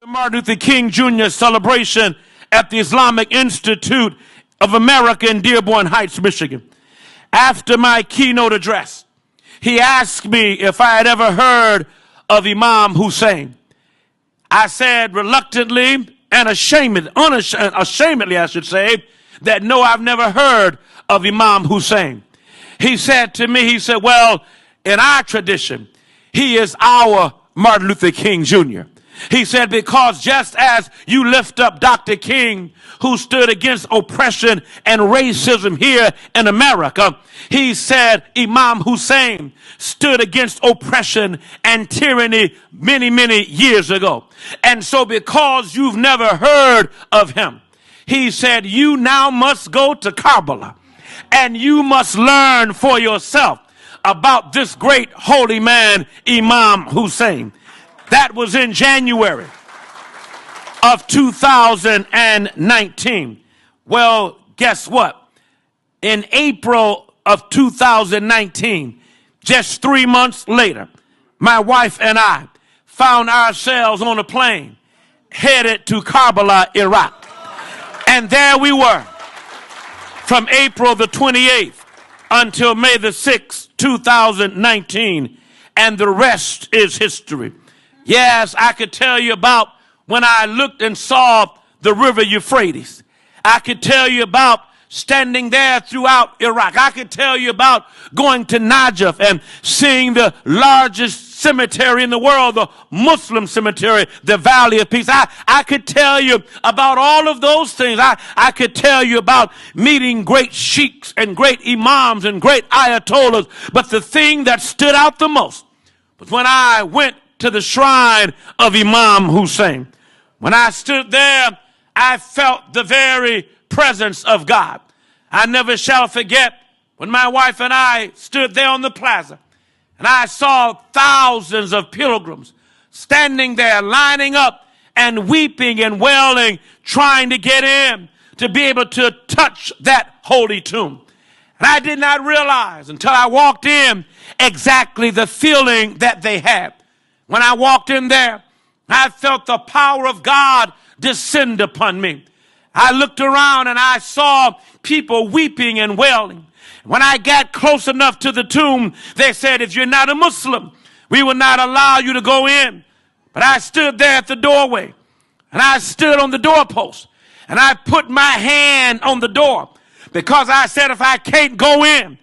Martin Luther King Jr. celebration at the Islamic Institute of America in Dearborn Heights, Michigan. After my keynote address, he asked me if I had ever heard of Imam Hussein. I said reluctantly and unashamedly, I should say, that no, I've never heard of Imam Hussein. He said to me, he said, well, in our tradition, he is our Martin Luther King Jr. He said, because just as you lift up Dr. King, who stood against oppression and racism here in America, he said Imam Hussein stood against oppression and tyranny many, many years ago. And so because you've never heard of him, he said, you now must go to Karbala and you must learn for yourself about this great holy man, Imam Hussein. That was in January of 2019. Well, guess what? In April of 2019, just 3 months later, my wife and I found ourselves on a plane headed to Karbala, Iraq. And there we were from April the 28th until May the 6th, 2019. And the rest is history. Yes, I could tell you about when I looked and saw the river Euphrates. I could tell you about standing there throughout Iraq. I could tell you about going to Najaf and seeing the largest cemetery in the world, the Muslim cemetery, the Valley of Peace. I could tell you about all of those things. I could tell you about meeting great sheiks and great imams and great ayatollahs. But the thing that stood out the most was when I went to the shrine of Imam Hussein. When I stood there, I felt the very presence of God. I never shall forget when my wife and I stood there on the plaza and I saw thousands of pilgrims standing there, lining up and weeping and wailing, trying to get in to be able to touch that holy tomb. And I did not realize until I walked in exactly the feeling that they had. When I walked in there, I felt the power of God descend upon me. I looked around and I saw people weeping and wailing. When I got close enough to the tomb, they said, if you're not a Muslim, we will not allow you to go in. But I stood there at the doorway and I stood on the doorpost and I put my hand on the door because I said, if I can't go in,